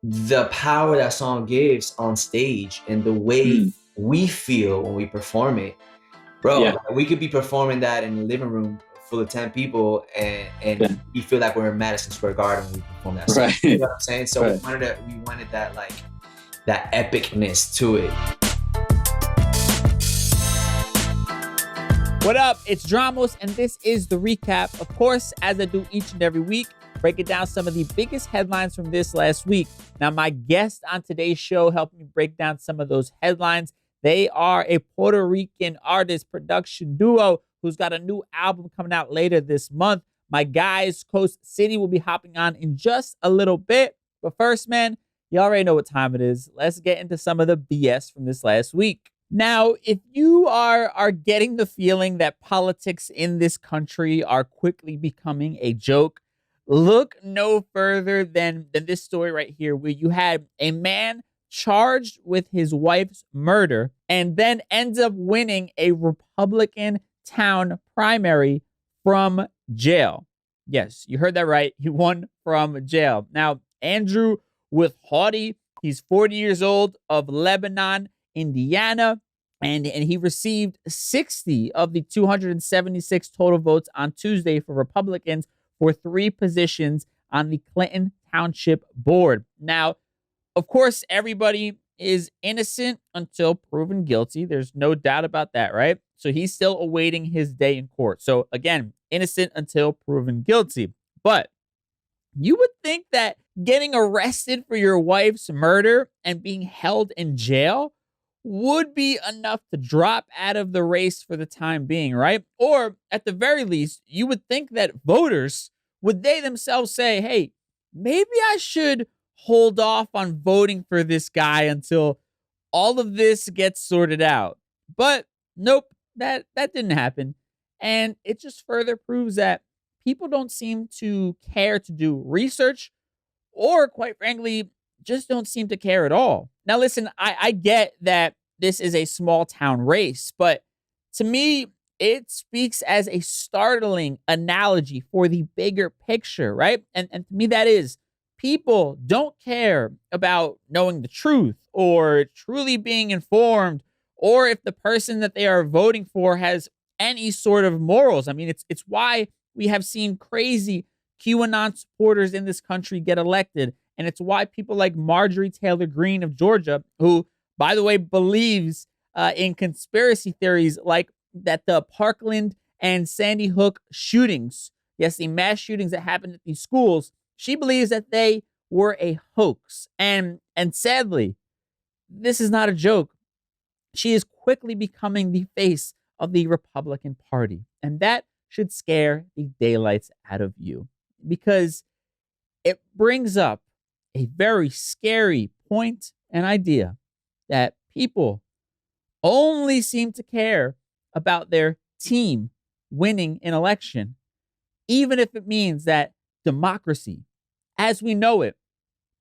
the power that song gives on stage and the way we feel when we perform it, bro. Yeah. Like, we could be performing that in a living room full of 10 people and we feel like we're in Madison Square Garden when we perform that song. Right. You know what I'm saying? So Right. we wanted that, like, that epicness to it. What up? It's Dramos, and this is the recap. Of course, as I do each and every week, breaking down some of the biggest headlines from this last week. Now, my guest on today's show helped me break down some of those headlines. They are a Puerto Rican artist production duo who's got a new album coming out later this month. My guys, Coast City, will be hopping on in just a little bit. But first, man, you already know what time it is. Let's get into some of the BS from this last week. Now, if you are getting the feeling that politics in this country are quickly becoming a joke, look no further than this story right here, where you had a man charged with his wife's murder and then ends up winning a Republican town primary from jail. Yes, you heard that right. He won from jail. Now, Andrew with Haughty, he's 40 years old, of Lebanon, Indiana, and he received 60 of the 276 total votes on Tuesday for Republicans for 3 positions on the Clinton Township Board. Now, of course, everybody is innocent until proven guilty. There's no doubt about that, right? So he's still awaiting his day in court. So again, innocent until proven guilty. But you would think that getting arrested for your wife's murder and being held in jail would be enough to drop out of the race for the time being, right? Or at the very least, you would think that voters, would they themselves say, hey, maybe I should hold off on voting for this guy until all of this gets sorted out. But nope, that didn't happen. And it just further proves that people don't seem to care to do research, or quite frankly, just don't seem to care at all. Now, listen, I get that this is a small town race, but to me, it speaks as a startling analogy for the bigger picture, right? And to me, that is, people don't care about knowing the truth or truly being informed, or if the person that they are voting for has any sort of morals. I mean, it's why we have seen crazy QAnon supporters in this country get elected. And it's why people like Marjorie Taylor Greene of Georgia, who, by the way, believes in conspiracy theories like that the Parkland and Sandy Hook shootings, yes, the mass shootings that happened at these schools, she believes that they were a hoax. And sadly, this is not a joke. She is quickly becoming the face of the Republican Party. And that should scare the daylights out of you, because it brings up a very scary point and idea that people only seem to care about their team winning an election, even if it means that democracy, as we know it,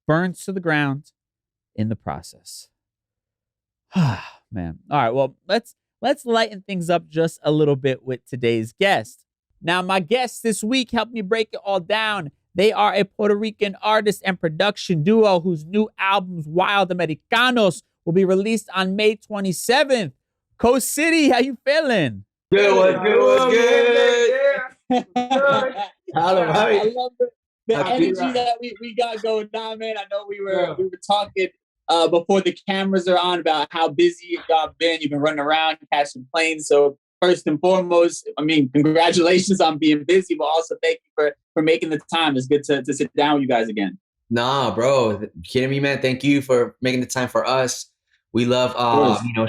burns to the ground in the process. Man. All right, well, let's lighten things up just a little bit with today's guest. Now, my guests this week helped me break it all down. They are a Puerto Rican artist and production duo whose new albums, Wild Americanos, will be released on May 27th. Coast City, how you feeling? Good, what's good? I love the energy that we got going on, man. I know we were talking before the cameras are on about how busy y'all been. You've been running around, catching planes. So first and foremost, I mean, congratulations on being busy, but also thank you for making the time. It's good to sit down with you guys again. Nah, bro, you kidding me, man? Thank you for making the time for us. We love,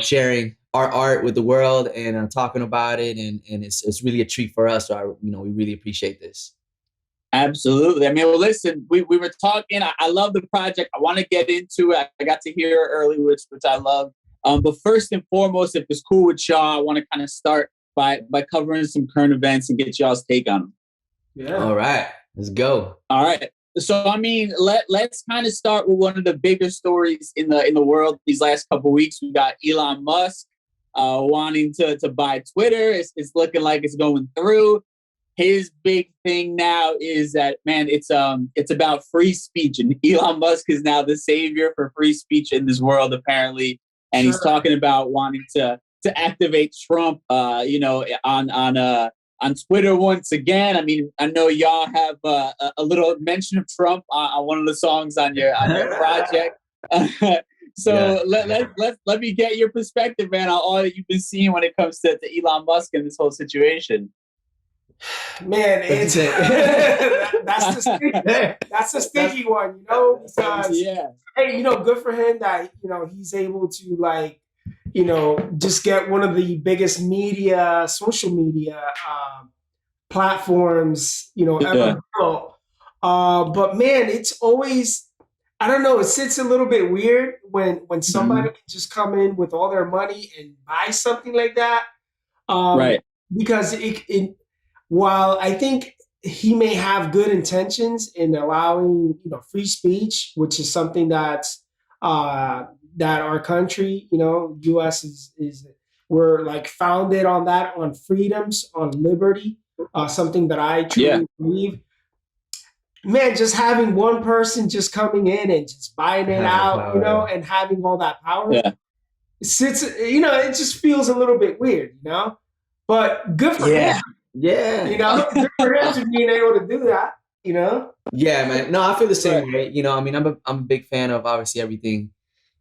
sharing our art with the world and talking about it, and it's really a treat for us. So we really appreciate this. Absolutely. I mean, well, listen, we were talking. I love the project. I want to get into it. I got to hear it early, which I love. But first and foremost, if it's cool with y'all, I want to kind of start by covering some current events and get y'all's take on them. Yeah. All right, let's go. All right. So, I mean, let's kind of start with one of the bigger stories in the world these last couple of weeks. We got Elon Musk wanting to buy Twitter. It's looking like it's going through. his big thing now is that, man, it's about free speech, and Elon Musk is now the savior for free speech in this world, apparently. And he's talking about wanting to activate Trump, on Twitter once again. I mean, I know y'all have a little mention of Trump on one of the songs on your project. So let me get your perspective, man, on all that you've been seeing when it comes to Elon Musk and this whole situation. Man, it's that's the sticky one, because hey, good for him that he's able to, like, just get one of the biggest social media platforms ever built. But man, it's always, I don't know, it sits a little bit weird when somebody can just come in with all their money and buy something like that. Right. Because while I think he may have good intentions in allowing, free speech, which is something that our country, U.S. is we're like founded on that, on freedoms, on liberty, something that I truly believe. Man, just having one person just coming in and just buying it out, and having all that power, it just feels a little bit weird, but good for him. Yeah. Good for him to being able to do that, Yeah, man. No, I feel the same way. I mean, I'm a big fan of obviously everything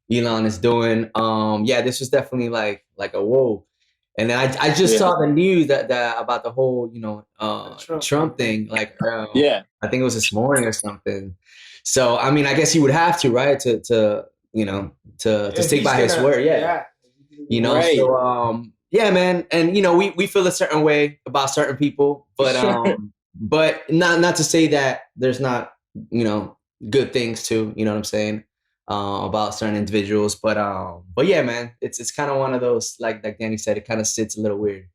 Elon is doing. This was definitely like a whoa. And then I just saw the news that about the whole, Trump thing. Like, I think it was this morning or something. So, I mean, I guess he would have to, right, to stick by his word. Yeah. Right. So, yeah, man. And, we feel a certain way about certain people, but but not to say that there's not, good things too, you know what I'm saying, about certain individuals. But yeah, man, it's kind of one of those, like Danny said, it kind of sits a little weird.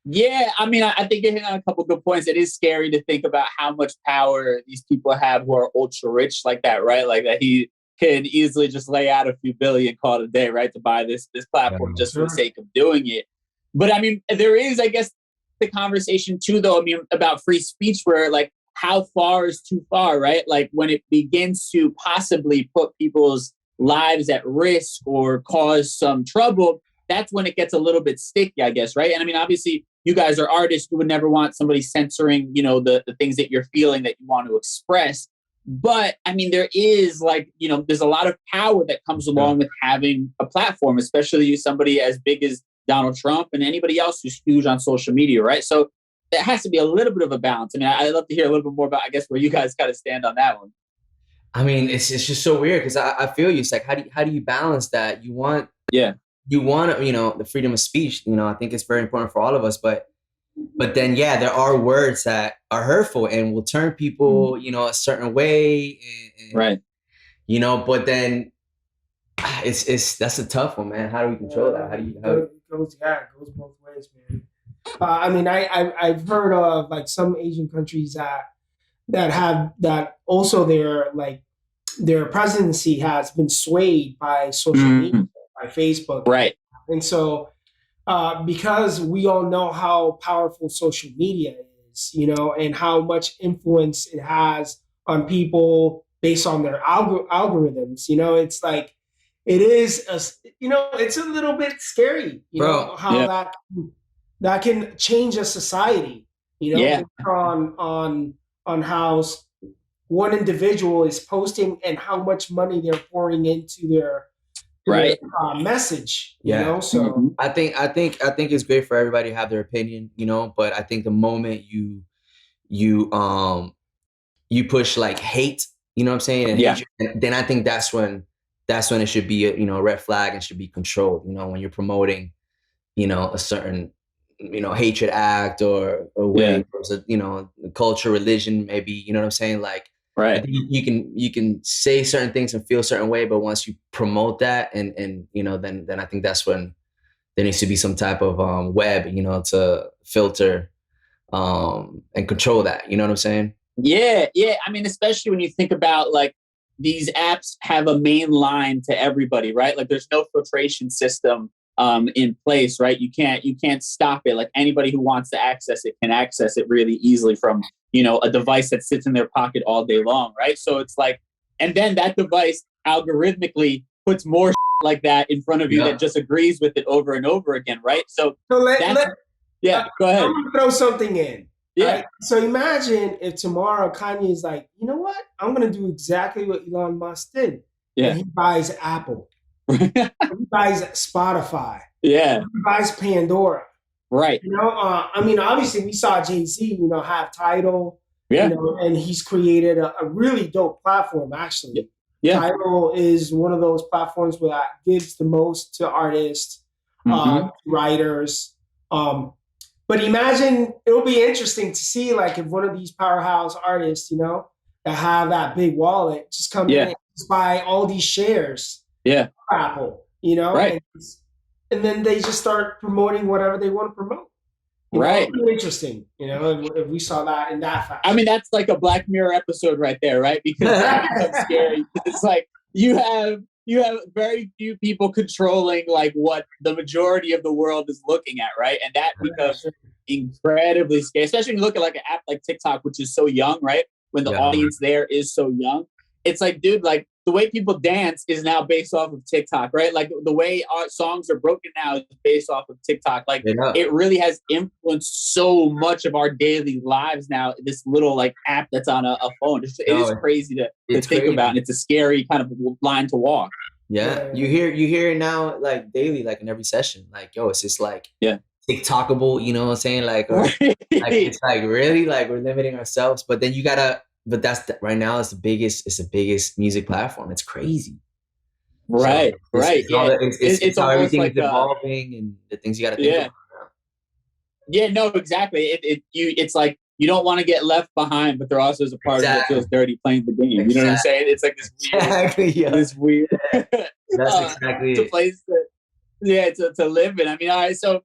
Yeah, I mean, I think you're hitting on a couple good points. It is scary to think about how much power these people have who are ultra rich like that, right? Like that he can easily just lay out a few billion, call it a day, right, to buy this platform just for the sake of doing it. But I mean, there is, I guess, the conversation too, though, I mean, about free speech, where like how far is too far, right? Like when it begins to possibly put people's lives at risk or cause some trouble, that's when it gets a little bit sticky, I guess, right? And I mean, obviously, you guys are artists. You would never want somebody censoring, the things that you're feeling that you want to express. But I mean, there is like, there's a lot of power that comes along with having a platform, especially somebody as big as Donald Trump and anybody else who's huge on social media, right? So there has to be a little bit of a balance. I mean, I'd love to hear a little bit more about, I guess, where you guys kind of stand on that one. I mean, it's just so weird because I feel you. It's like, how do you balance that? You want the freedom of speech. I think it's very important for all of us. But then, there are words that are hurtful and will turn people, a certain way. And, right. But then that's a tough one, man. How do we control that? It goes both ways, man. I mean, I've heard of like some Asian countries that have that also their presidency has been swayed by social media, by Facebook, right? And so, because we all know how powerful social media is, and how much influence it has on people based on their algorithms, it's like it is it's a little bit scary, how that can change a society, on how one individual is posting and how much money they're pouring into their message. So I think it's great for everybody to have their opinion, but I think the moment you push like hate, you know what I'm saying, and hatred, then I think that's when it should be a red flag and should be controlled. When you're promoting, a certain hatred act or way culture, religion, maybe, you know what I'm saying? Like, right. I think you can say certain things and feel a certain way, but once you promote that and then I think that's when there needs to be some type of web, to filter and control that. You know what I'm saying? Yeah. I mean, especially when you think about like these apps have a main line to everybody, right? Like there's no filtration system in place, right? You can't stop it. Like anybody who wants to access it can access it really easily from, a device that sits in their pocket all day long, right? So it's like, and then that device algorithmically puts more like that in front of you that just agrees with it over and over again, right? So go ahead. I'm gonna throw something in. Yeah. Right? So imagine if tomorrow Kanye is like, you know what? I'm gonna do exactly what Elon Musk did. Yeah. And he buys Apple. He buys Spotify. Yeah. He buys Pandora. Right. Obviously we saw Jay-Z, have Tidal. Yeah. And he's created a really dope platform, actually. Yeah. Tidal is one of those platforms that gives the most to artists, writers. But imagine, it'll be interesting to see, like, if one of these powerhouse artists, that have that big wallet, just come in and just buy all these shares. Yeah. Apple, Right. And then they just start promoting whatever they want to promote. Right. It'll be interesting, if we saw that in that fashion. I mean, that's like a Black Mirror episode right there, right? Because that becomes scary. It's like you have very few people controlling like what the majority of the world is looking at, right? And that becomes incredibly scary, especially when you look at like an app like TikTok, which is so young, right? When the audience there is so young. It's like, dude, like the way people dance is now based off of TikTok, right? Like the way our songs are broken now is based off of TikTok. Like it really has influenced so much of our daily lives now. This little like app that's on a phone. It is crazy to think about. And it's a scary kind of line to walk. Yeah. You hear it now like daily, like in every session. Like, it's just like TikTokable, you know what I'm saying? Like, it's like really like we're limiting ourselves, but then but right now it's the biggest music platform. It's crazy. Right. So right. It's how everything is evolving and the things you got to think about. Yeah, no, exactly. It's like you don't want to get left behind, but there also is a part that feels dirty playing the game. You know what I'm saying? It's like this weird, That's exactly it's a place to live in. I mean, all right, so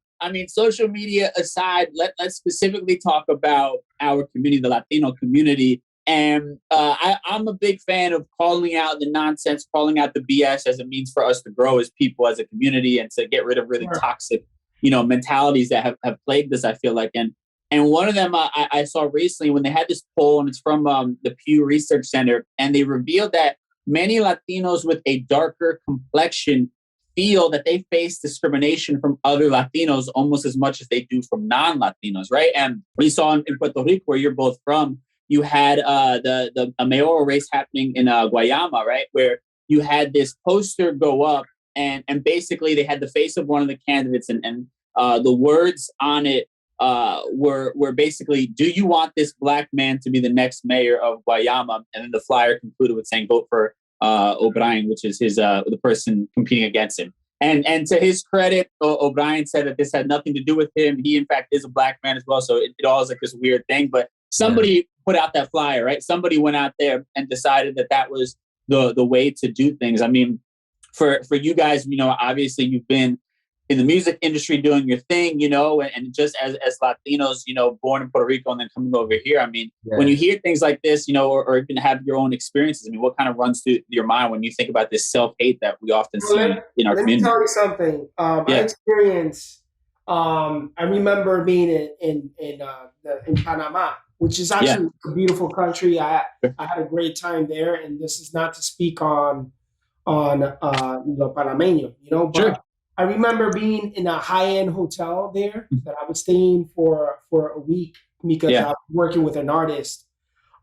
social media aside, let's specifically talk about our community, the Latino community. And I'm a big fan of calling out the nonsense, calling out the BS as a means for us to grow as people, as a community, and to get rid of really toxic, mentalities that have plagued us, I feel like. And one of them I saw recently when they had this poll, and it's from the Pew Research Center, and they revealed that many Latinos with a darker complexion feel that they face discrimination from other Latinos almost as much as they do from non-Latinos, right? And we saw in Puerto Rico, where you're both from, you had a mayoral race happening in Guayama, right? Where you had this poster go up and basically they had the face of one of the candidates and the words on it were basically, do you want this Black man to be the next mayor of Guayama? And then the flyer concluded with saying, vote for O'Brien, which is his the person competing against him. And to his credit, O'Brien said that this had nothing to do with him. He, in fact, is a Black man as well. So it all is like this weird thing. But somebody put out that flyer, right? Somebody went out there and decided that was the way to do things. I mean, for you guys, obviously you've been in the music industry doing your thing, and just as Latinos, born in Puerto Rico and then coming over here. I mean, when you hear things like this, or even have your own experiences, I mean, what kind of runs through your mind when you think about this self-hate that we often see in our community? Let me tell you something. My experience, I remember being in Panama, which is actually a beautiful country. I had a great time there, and this is not to speak on Panameño, but I remember being in a high-end hotel there that I was staying for a week because I was working with an artist.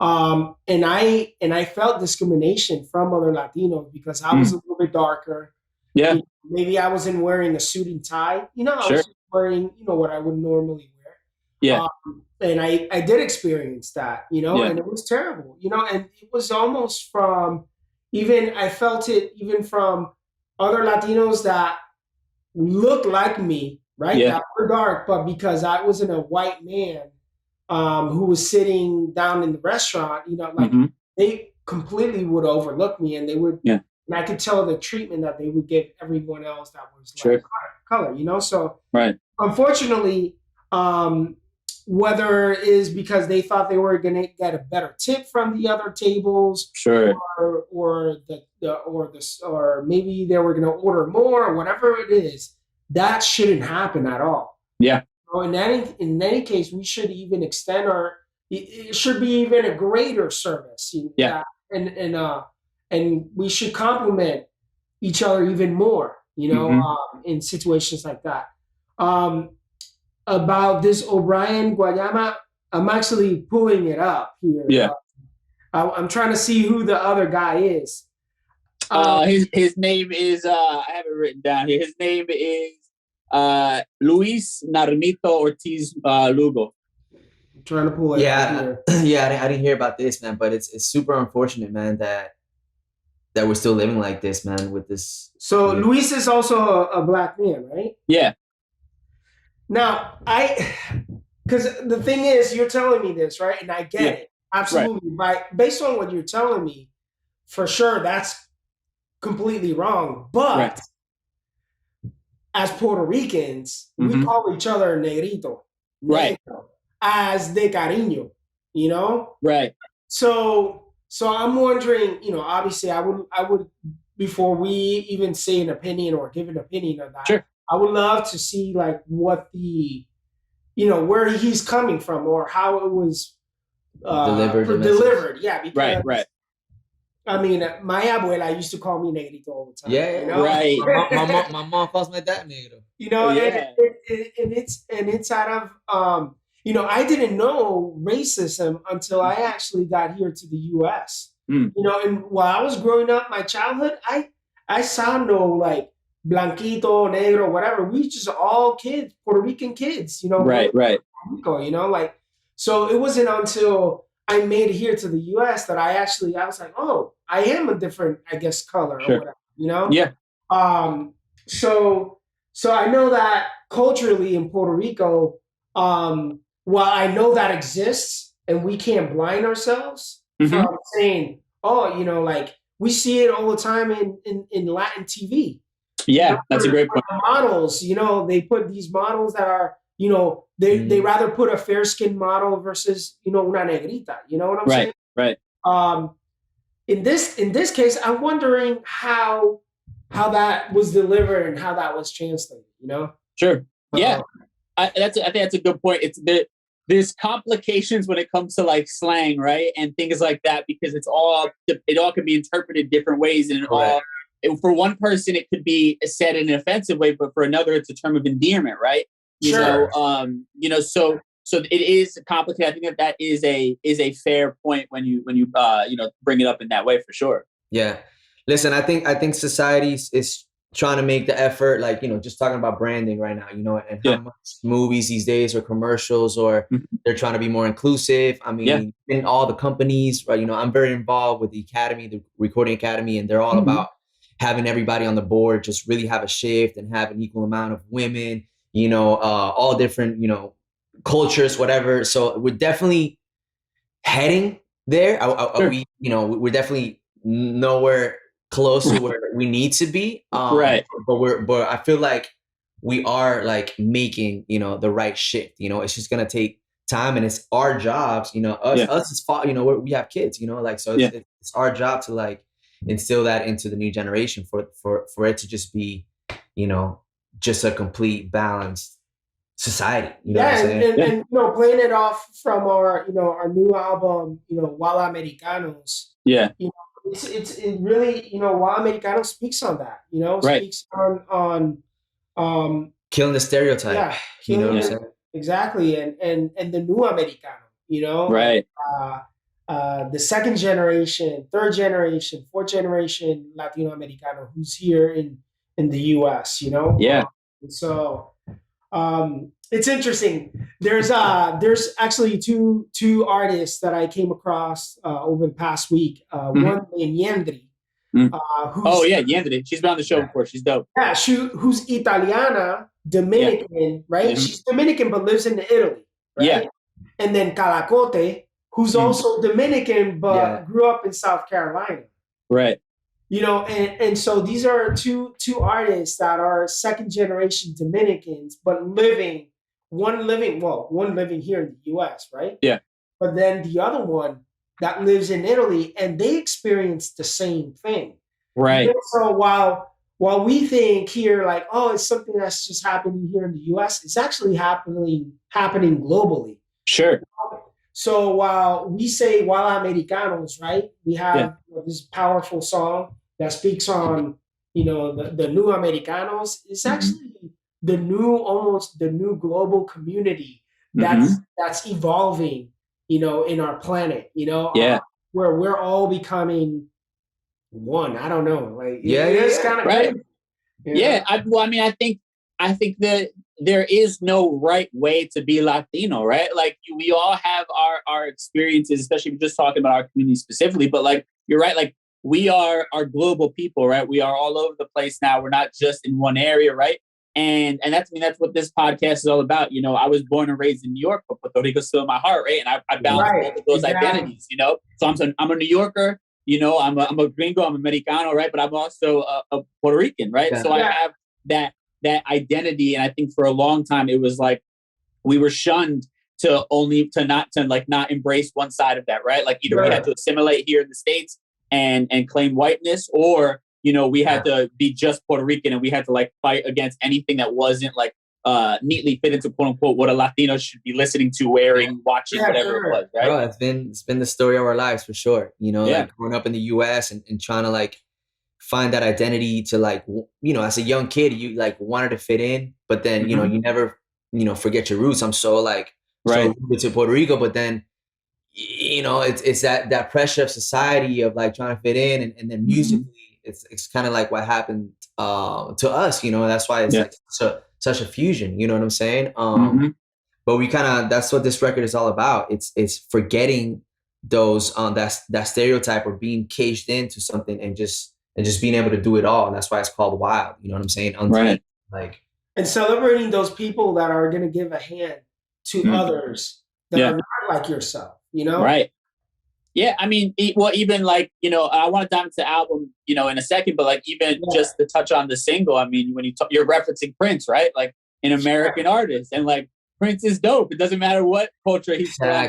And I felt discrimination from other Latinos because I was a little bit darker. Yeah. Maybe I wasn't wearing a suit and tie. I was wearing, what I would normally wear. Yeah. And I did experience that, and it was terrible, and it was almost from I felt it even from other Latinos that looked like me, right? Yeah. That were dark, but because I wasn't a white man who was sitting down in the restaurant, they completely would overlook me, and they would, and I could tell the treatment that they would give everyone else that was like color, So unfortunately, whether it is because they thought they were going to get a better tip from the other tables, or maybe they were going to order more, or whatever it is, that shouldn't happen at all. Yeah. So in any case, we should even extend it should be even a greater service. Yeah. And we should complement each other even more, in situations like that. About this O'Brien Guayama, I'm actually pulling it up here. Yeah. I'm trying to see who the other guy is. His name is I have it written down here. His name is Luis Narmito Ortiz Lugo. I'm trying to pull it up here. Yeah, I didn't hear about this, man, but it's super unfortunate, man, that we're still living like this, man, with this. So Luis is also a black man, right? Yeah. Now, because the thing is, you're telling me this, right? And I get it. Absolutely. Right. Based on what you're telling me, for sure, that's completely wrong. But as Puerto Ricans, we call each other negrito. Right. Negro, as de cariño, Right. So I'm wondering, obviously I would, before we even say an opinion or give an opinion of that, sure, I would love to see like what the, where he's coming from or how it was delivered. Yeah. Because, right. I mean, my abuela used to call me negrito all the time. Yeah. Right. My mom calls my dad negro. And it's out of, I didn't know racism until I actually got here to the U.S. And while I was growing up, my childhood, I saw no like blanquito, negro, whatever. We just all kids, Puerto Rican kids, Right. Like, so it wasn't until I made it here to the U.S. that I was like, oh, I am a different, I guess, color or whatever, Yeah. So I know that culturally in Puerto Rico, while I know that exists and we can't blind ourselves from saying, oh, like we see it all the time in Latin TV. Yeah, that's a great point. Models, they put these models that are, they rather put a fair skinned model versus, una negrita. You know what I'm saying? Right. In this case, I'm wondering how that was delivered and how that was translated. Sure. Yeah. I think that's a good point. There's complications when it comes to like slang, right, and things like that, because it all can be interpreted different ways, and for one person it could be said in an offensive way, but for another it's a term of endearment, right? Sure. So it is complicated. I think that is a fair point when you bring it up in that way, for sure. Yeah. Listen, I think society is trying to make the effort, like, just talking about branding right now, and how much movies these days or commercials, or they're trying to be more inclusive. I mean, in all the companies, right? I'm very involved with the academy, the recording academy, and they're all about having everybody on the board just really have a shift and have an equal amount of women, all different, cultures, whatever. So we're definitely heading there. We're definitely nowhere close to where we need to be. Right. But I feel like we are like making, the right shift. It's just gonna take time, and it's our jobs. Us is we have kids. So it's our job to like instill that into the new generation for it to just be, just a complete balanced society. And playing it off from our new album, Wild Americanos. Yeah. It really, Wild Americanos speaks on that, speaks on killing the stereotype. Yeah. What I'm saying? Exactly. And the new Americano, right. The second generation, third generation, fourth generation Latino Americano who's here in the US, Yeah. So it's interesting. There's actually two artists that I came across over the past week. One named Yendri. Yendri. She's been on the show before. She's dope. Yeah, who's Italiana, Dominican, right? She's Dominican but lives in Italy, right? Yeah. And then Calacote, who's also Dominican but grew up in South Carolina. Right. And so these are two artists that are second generation Dominicans, but one living here in the US, right? Yeah. But then the other one that lives in Italy, and they experienced the same thing. Right. So while while we think here like, oh, it's something that's just happening here in the US, it's actually happening globally. Sure. So while we say Wild Americanos, right? We have this powerful song that speaks on, the new Americanos. It's actually almost the new global community that's evolving, in our planet, where we're all becoming one. I don't know. Like, it's kind of right. I think that there is no right way to be Latino, right? Like we all have our experiences, especially if you're just talking about our community specifically, but like, you're right. Like we are global people, right? We are all over the place now. We're not just in one area, right? And that's what this podcast is all about. I was born and raised in New York, but Puerto Rico's still in my heart, right? And I balance both of those identities, So I'm a New Yorker, I'm a gringo, I'm Americano, right? But I'm also a Puerto Rican, right? Yeah. So I have that identity. And I think for a long time, it was like we were shunned to not embrace one side of that, right? Like either we had to assimilate here in the States and claim whiteness, or we had to be just Puerto Rican, and we had to like fight against anything that wasn't like neatly fit into quote unquote what a Latino should be listening to, wearing, watching, whatever it was, right? Bro, it's been the story of our lives for sure. Like growing up in the US and trying to like find that identity to like, as a young kid, you like wanted to fit in, but then, you never, forget your roots. I'm so like, so rooted to Puerto Rico, but then, it's that pressure of society of like trying to fit in, and then musically, it's kind of like what happened to us, that's why it's like such a fusion, you know what I'm saying? But we that's what this record is all about. It's forgetting those, that stereotype, or being caged into something and just being able to do it all. And that's why it's called Wild, you know what I'm saying? Right. Like, and celebrating those people that are going to give a hand to others that are not like yourself, Right. Yeah, I mean, even like, I want to dive into the album, in a second, but like even just to touch on the single, I mean, when you're referencing Prince, right? Like an American artist, and like Prince is dope. It doesn't matter what culture he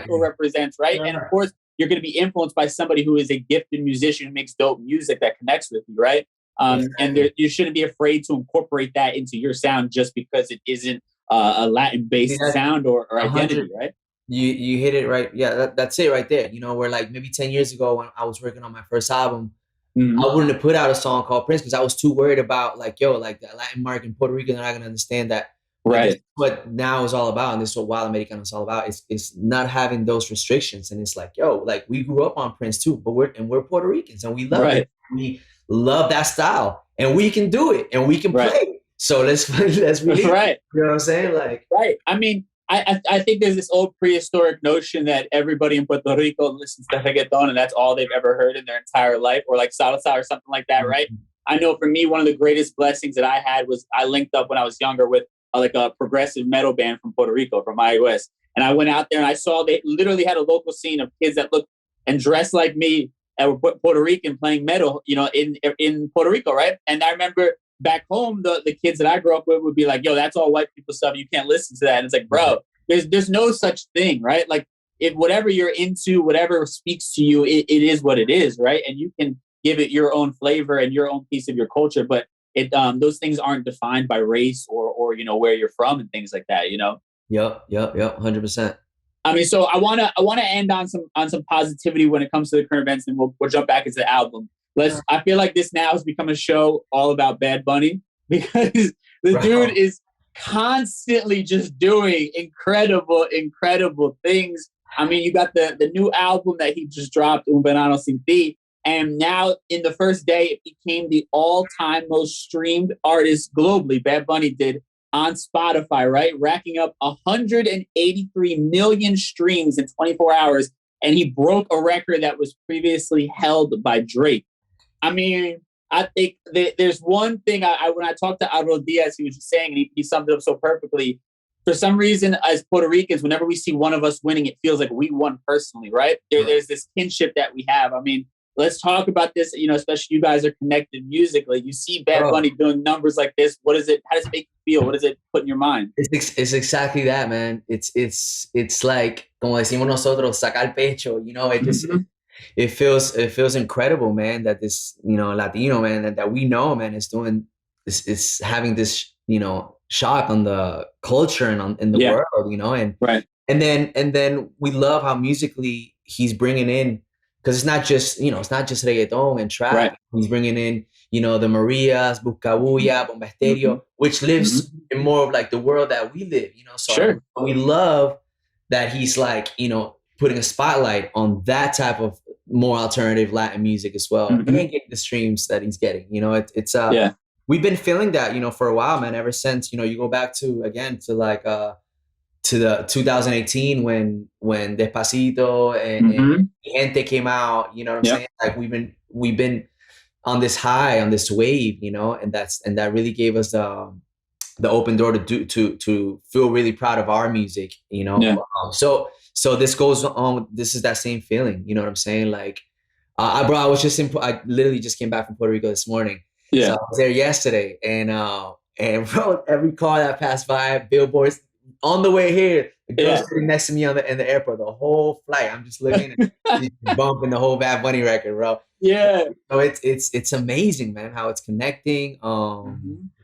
represents, right? And of course, you're going to be influenced by somebody who is a gifted musician who makes dope music that connects with you, right? And you shouldn't be afraid to incorporate that into your sound just because it isn't a Latin-based sound or identity, right? You hit it right. Yeah, that's it right there. Where like maybe 10 years ago when I was working on my first album, I wouldn't have put out a song called Prince because I was too worried about like, like the Latin market in Puerto Rico, they're not going to understand that. Right. This is what now is all about, and this is what Wild Americanos is all about. It's not having those restrictions, and it's like, like we grew up on Prince too, but we're Puerto Ricans, and we love it. We love that style, and we can do it, and we can play it. So let's really, right. You know what I'm saying? Like, right. I mean, I think there's this old prehistoric notion that everybody in Puerto Rico listens to reggaeton, and that's all they've ever heard in their entire life, or like salsa or something like that, right? I know for me, one of the greatest blessings that I had was I linked up when I was younger with like a progressive metal band from Puerto Rico, from iOS. And I went out there and I saw they literally had a local scene of kids that looked and dressed like me and were Puerto Rican playing metal, in Puerto Rico, right? And I remember back home, the kids that I grew up with would be like, yo, that's all white people stuff. You can't listen to that. And it's like, bro, there's no such thing, right? Like if whatever you're into, whatever speaks to you, it is what it is, right? And you can give it your own flavor and your own piece of your culture, but those things aren't defined by race or where you're from and things like that, Yep, 100%. I mean, so I wanna end on some positivity when it comes to the current events, and we'll jump back into the album. I feel like this now has become a show all about Bad Bunny, because the dude is constantly just doing incredible things. I mean, you got the new album that he just dropped, Un Verano Sin Ti. And now in the first day, it became the all-time most streamed artist globally. Bad Bunny did on Spotify, right? Racking up 183 million streams in 24 hours. And he broke a record that was previously held by Drake. I mean, I think there's one thing when I talked to Adro Diaz, he was just saying, and he summed it up so perfectly. For some reason, as Puerto Ricans, whenever we see one of us winning, it feels like we won personally, right? There's this kinship that we have. I mean, let's talk about this, especially you guys are connected musically. You see Bad Bunny doing numbers like this. What is it? How does it make you feel? What does it put in your mind? It's exactly that, man. It's like, como decimos nosotros, sacar pecho, it just, it feels incredible, man, that this, Latino man that we know, man, is doing it's having this, you know, shock on the culture and in the world, you know, and right. and then we love how musically he's bringing in, because it's not just, you know, it's not just reggaeton and trap. Right. He's bringing in, you know, the Marias, Buscabulla, Bomba Estéreo, which lives in more of like the world that we live, you know. So we love that he's like, you know, putting a spotlight on that type of more alternative Latin music as well, and getting the streams that he's getting. You know, it's we've been feeling that, you know, for a while, man. Ever since, you know, you go back to like to the 2018 when Despacito and Gente came out. You know what I'm saying? Like we've been on this high, on this wave, you know, and that really gave us the open door to feel really proud of our music, you know. So this goes on. This is that same feeling, you know what I'm saying? Like, I literally just came back from Puerto Rico this morning. Yeah, so I was there yesterday, and bro, every car that passed by, billboards on the way here, the girl sitting next to me in the airport, the whole flight. I'm just looking and bumping the whole Bad Bunny record, bro. Yeah. So it's amazing, man, how it's connecting.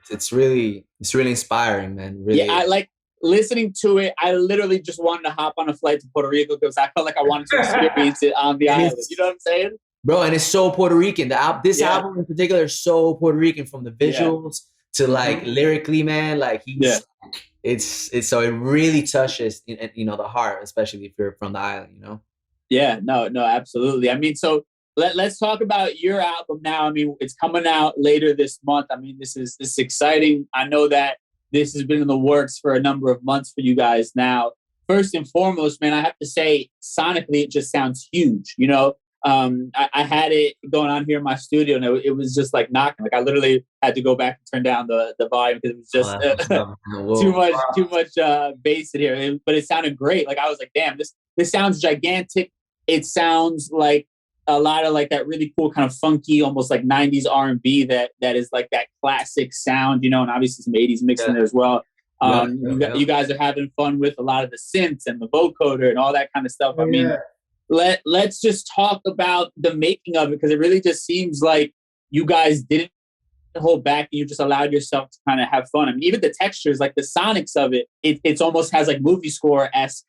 It's really inspiring, man. Really. Yeah, I like listening to it. I literally just wanted to hop on a flight to Puerto Rico because I felt like I wanted to experience it on the island. You know what I'm saying? Bro, and it's so Puerto Rican. This album in particular is so Puerto Rican, from the visuals to like lyrically, man. Like it's so it really touches, you know, the heart, especially if you're from the island, you know. Yeah, no, absolutely. I mean, so let's talk about your album now. I mean, it's coming out later this month. I mean, this is exciting. I know that this has been in the works for a number of months for you guys now. First and foremost, man, I have to say, sonically, it just sounds huge. You know, I had it going on here in my studio, and it was just like knocking. Like I literally had to go back and turn down the volume because it was just too much bass in here. But it sounded great. Like I was like, damn, this sounds gigantic. It sounds like a lot of like that really cool kind of funky, almost like 90s R&B that is like that classic sound, you know, and obviously some 80s mixed in there as well. You guys are having fun with a lot of the synths and the vocoder and all that kind of stuff. I mean, let's just talk about the making of it, because it really just seems like you guys didn't hold back and you just allowed yourself to kind of have fun. I mean, even the textures, like the sonics of it almost has like movie score-esque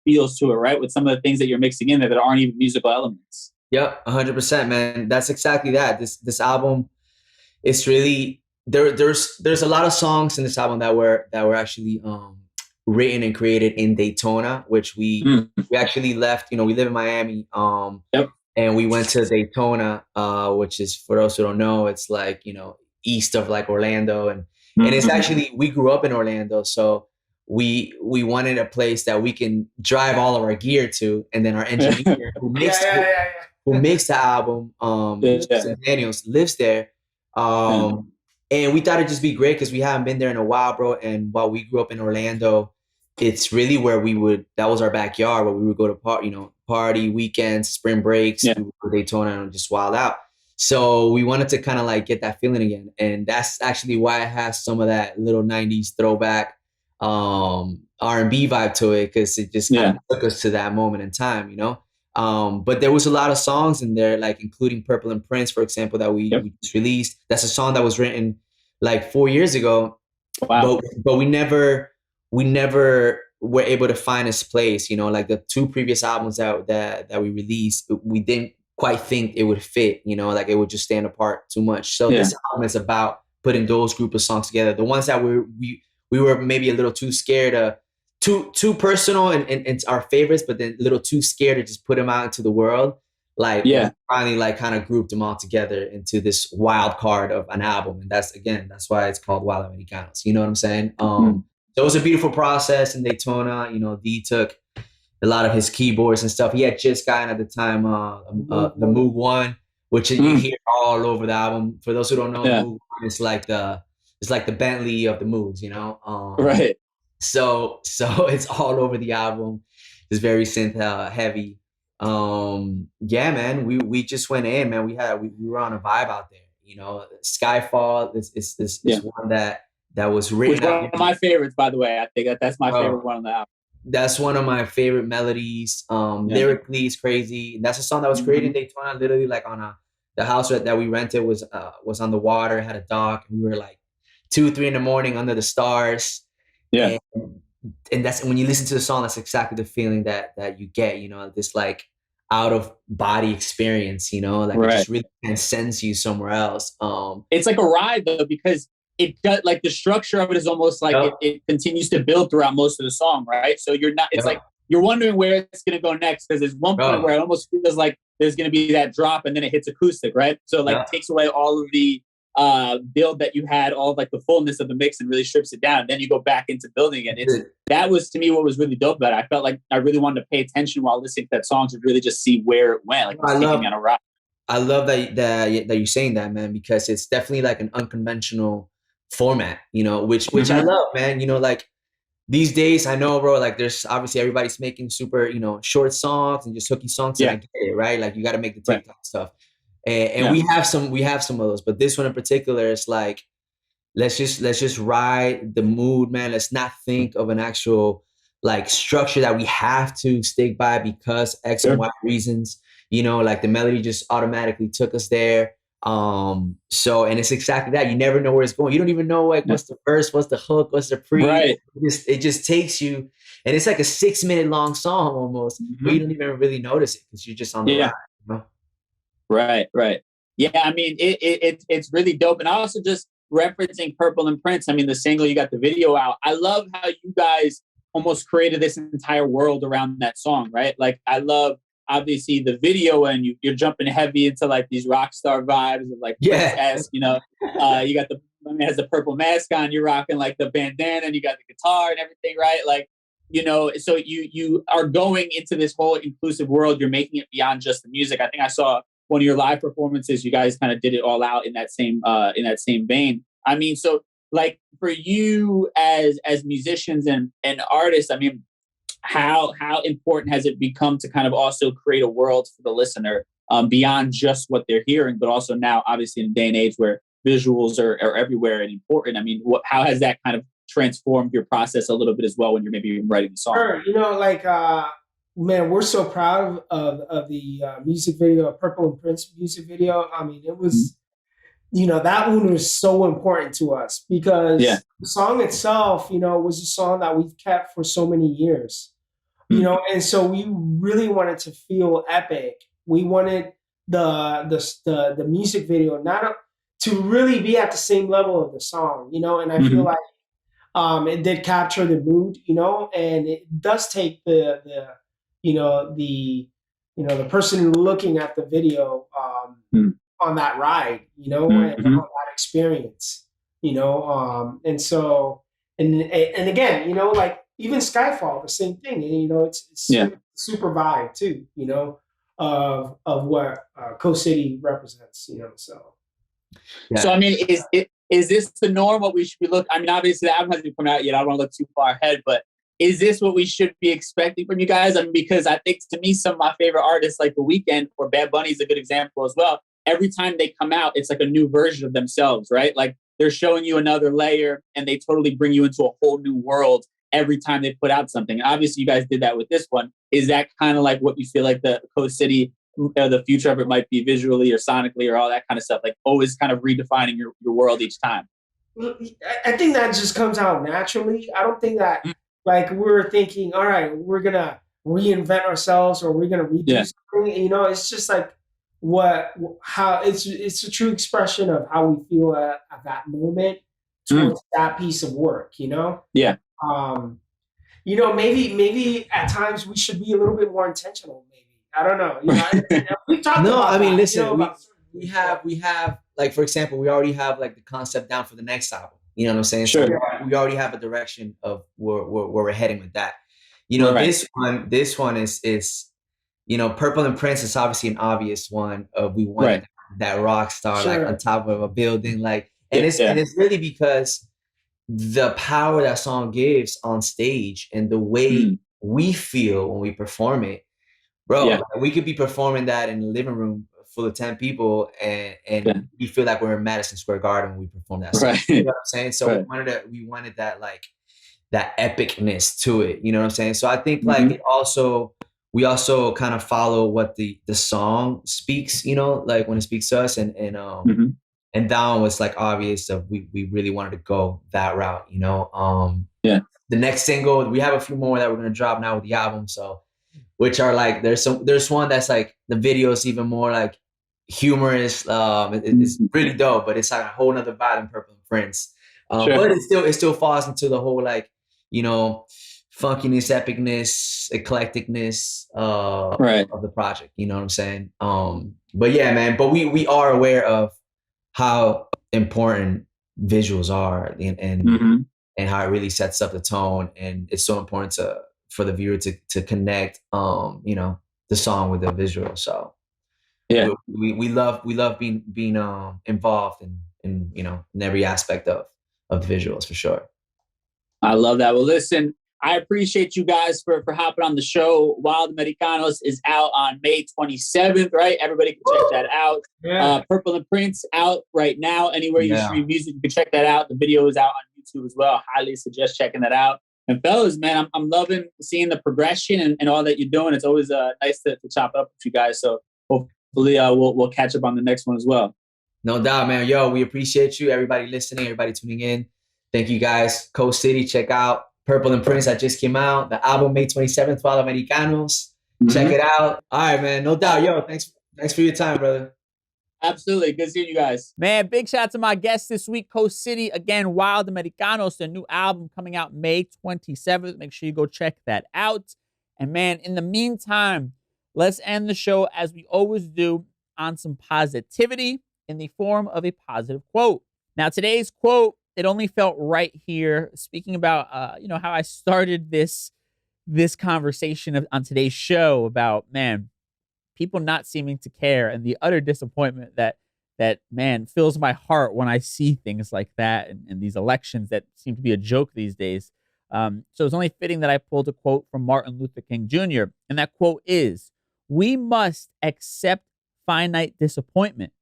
feels to it, right? With some of the things that you're mixing in there that aren't even musical elements. Yep, 100%, man. That's exactly that. This album, it's really there's a lot of songs in this album that were actually written and created in Daytona, which we actually left. You know, we live in Miami, and we went to Daytona, which is, for those who don't know, it's like, you know, east of like Orlando, and it's actually, we grew up in Orlando, so we wanted a place that we can drive all of our gear to, and then our engineer who makes the album, Daniels, lives there. And we thought it'd just be great because we haven't been there in a while, bro. And while we grew up in Orlando, it's really where that was our backyard, where we would go to party weekends, spring breaks, we would go to Daytona and just wild out. So we wanted to kind of like get that feeling again. And that's actually why it has some of that little 90s throwback R&B vibe to it, because it just kind of took us to that moment in time, you know? But there was a lot of songs in there, like including Purple and Prince, for example, that we just released. That's a song that was written like 4 years ago. Wow. But we never were able to find its place, you know, like the two previous albums that we released, we didn't quite think it would fit, you know, like it would just stand apart too much. So this album is about putting those group of songs together. The ones that we were maybe a little too scared too personal and our favorites, but then a little too scared to just put them out into the world. Like we finally like kind of grouped them all together into this wild card of an album. And that's why it's called Wild Americanos. You know what I'm saying? So it was a beautiful process in Daytona. You know, D took a lot of his keyboards and stuff. He had just gotten at the time the Moog 1, which you hear all over the album. For those who don't know, the Moog 1 is like the Bentley of the Moogs, you know? Right. So it's all over the album. It's very synth heavy. Man, we just went in, man. We were on a vibe out there, you know. Skyfall is one that was written. Which one of my favorites, by the way. I think that's my favorite one on the album. That's one of my favorite melodies. Lyrically, it's crazy. That's a song that was created in Daytona, literally like on The house that we rented was on the water, had a dock, and we were like 2-3 in the morning under the stars. Yeah. And that's when you listen to the song, that's exactly the feeling that you get, you know, this like out of body experience, you know, like it just really transcends you somewhere else. It's like a ride though, because it got like the structure of it is almost like it continues to build throughout most of the song, right? So you're not, it's like you're wondering where it's gonna go next, because there's one point where it almost feels like there's gonna be that drop and then it hits acoustic, right? So like it takes away all of the build that you had, all of like the fullness of the mix, and really strips it down. And then you go back into building it. That was to me what was really dope about it. I felt like I really wanted to pay attention while listening to that song to really just see where it went. Like I love on a ride. I love that you're saying that, man, because it's definitely like an unconventional format, you know, which I love, man. You know, like these days, I know, bro, like there's obviously everybody's making super, you know, short songs and just hooky songs. And I get it, right? Like you got to make the TikTok stuff. And we have some of those, but this one in particular is like, let's just ride the mood, man. Let's not think of an actual like structure that we have to stick by because X and Y reasons, you know, like the melody just automatically took us there. And it's exactly that. You never know where it's going. You don't even know like what's the verse, what's the hook, what's the pre. It just takes you, and it's like a 6-minute long song almost, but you don't even really notice it because you're just on the ride, you know? Right. Yeah, I mean, it's really dope. And I also just referencing Purple and Prince, I mean, the single, you got the video out. I love how you guys almost created this entire world around that song, right? Like, I love, obviously, the video, and you're jumping heavy into, like, these rock star vibes of, like, Prince-esque, you know? You got has the purple mask on, you're rocking, like, the bandana, and you got the guitar and everything, right? Like, you know, so you are going into this whole inclusive world. You're making it beyond just the music. I think I saw one of your live performances, you guys kind of did it all out in that same vein. I mean, so like for you as musicians and artists, I mean, how important has it become to kind of also create a world for the listener beyond just what they're hearing, but also now, obviously, in a day and age where visuals are everywhere and important. I mean, how has that kind of transformed your process a little bit as well when you're maybe writing the song? Sure. You know, like, man, we're so proud of the music video, Purple and Prince music video. I mean, it was, you know, that one was so important to us because the song itself, you know, was a song that we've kept for so many years, you know, and so we really wanted to feel epic. We wanted the music video to really be at the same level of the song, you know, and I feel like it did capture the mood, you know, and it does take the person looking at the video on that ride, you know, and on that experience, you know, and so and again, you know, like even Skyfall, the same thing, and you know, it's super vibe too, you know, of what Coast City represents, you know, so. Yeah. So I mean, is this the norm? What we should be looking? I mean, obviously, the album hasn't come out yet. I don't want to look too far ahead, but is this what we should be expecting from you guys? I mean, because I think to me, some of my favorite artists, like The Weeknd or Bad Bunny, is a good example as well. Every time they come out, it's like a new version of themselves, right? Like they're showing you another layer, and they totally bring you into a whole new world every time they put out something. And obviously, you guys did that with this one. Is that kind of like what you feel like the Coast City, the future of it might be visually or sonically or all that kind of stuff? Like always kind of redefining your world each time. I think that just comes out naturally. I don't think that like we're thinking, all right, we're going to reinvent ourselves or we're going to redo something. You know, it's just like how it's a true expression of how we feel at that moment towards that piece of work, you know? Yeah. You know, maybe at times we should be a little bit more intentional, maybe. I don't know. You know, we've talked about I mean, that, listen, you know, we have like, for example, we already have like the concept down for the next album. You know what I'm saying? Sure. So we already have a direction of where we're heading with that. You know, this one is, you know, Purple and Prince is obviously an obvious one. We wanted that rock star like on top of a building, like, and it's really because the power that song gives on stage and the way we feel when we perform it, bro. Like, we could be performing that in the living room full of 10 people and we feel like we're in Madison Square Garden when we perform that song. You know what I'm saying? So we wanted that, like, that epicness to it. You know what I'm saying? So I think like it also we also kind of follow what the song speaks, you know, like when it speaks to us, and Down was like obvious that we really wanted to go that route, you know. The next single, we have a few more that we're gonna drop now with the album, so which are like there's one that's like the video is even more like humorous. It's really dope, but it's like a whole nother vibe than Purple and Prince. But it still falls into the whole like, you know, funkiness, epicness, eclecticness of the project. You know what I'm saying? But yeah, man. But we are aware of how important visuals are, and how it really sets up the tone, and it's so important for the viewer to connect, you know, the song with the visual. So yeah, we love being involved in you know, in every aspect of the visuals, for sure. I love that. Well, listen, I appreciate you guys for hopping on the show. Wild Americanos is out on May 27th, right? Everybody can check that out. Yeah. Purple and Prince out right now. Anywhere you stream music, you can check that out. The video is out on YouTube as well. Highly suggest checking that out. And fellas, man, I'm loving seeing the progression and all that you're doing. It's always nice to chop up with you guys. So hopefully we'll catch up on the next one as well. No doubt, man. Yo, we appreciate you. Everybody listening, everybody tuning in. Thank you guys. Coast City, check out Purple and Prince that just came out. The album May 27th, Wild Americanos. Check it out. All right, man. No doubt. Yo, thanks for your time, brother. Absolutely. Good seeing you guys. Man, big shout out to my guest this week, Coast City. Again, Wild Americanos, their new album coming out May 27th. Make sure you go check that out. And man, in the meantime, let's end the show as we always do on some positivity in the form of a positive quote. Now, today's quote, it only felt right here, speaking about, you know, how I started this conversation on today's show about, man, people not seeming to care and the utter disappointment that man fills my heart when I see things like that and these elections that seem to be a joke these days. So it's only fitting that I pulled a quote from Martin Luther King Jr. And that quote is, "We must accept finite disappointment,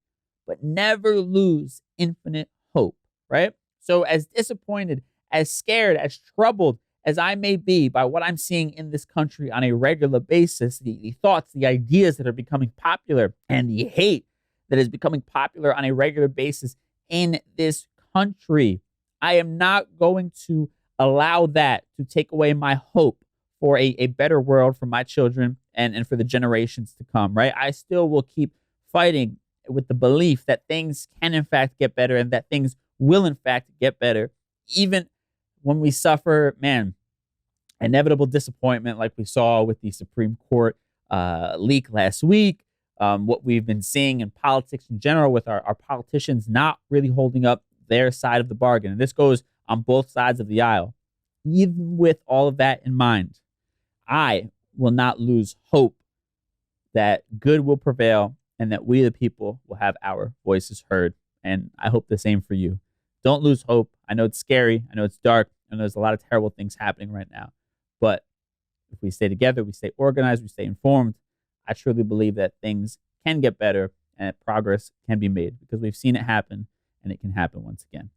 but never lose infinite hope," right? So as disappointed, as scared, as troubled as I may be by what I'm seeing in this country on a regular basis, the thoughts, the ideas that are becoming popular, and the hate that is becoming popular on a regular basis in this country, I am not going to allow that to take away my hope for a better world for my children and for the generations to come, right? I still will keep fighting with the belief that things can in fact get better and that things will in fact get better, even when we suffer, man, inevitable disappointment like we saw with the Supreme Court leak last week, what we've been seeing in politics in general with our politicians not really holding up their side of the bargain. And this goes on both sides of the aisle. Even with all of that in mind, I will not lose hope that good will prevail and that we, the people, will have our voices heard. And I hope the same for you. Don't lose hope. I know it's scary. I know it's dark. And there's a lot of terrible things happening right now. But if we stay together, we stay organized, we stay informed, I truly believe that things can get better and that progress can be made because we've seen it happen and it can happen once again.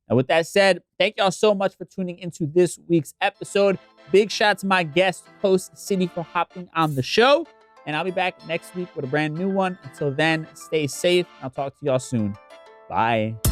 And with that said, thank y'all so much for tuning into this week's episode. Big shout out to my guest, Coast City, for hopping on the show. And I'll be back next week with a brand new one. Until then, stay safe. I'll talk to y'all soon. Bye.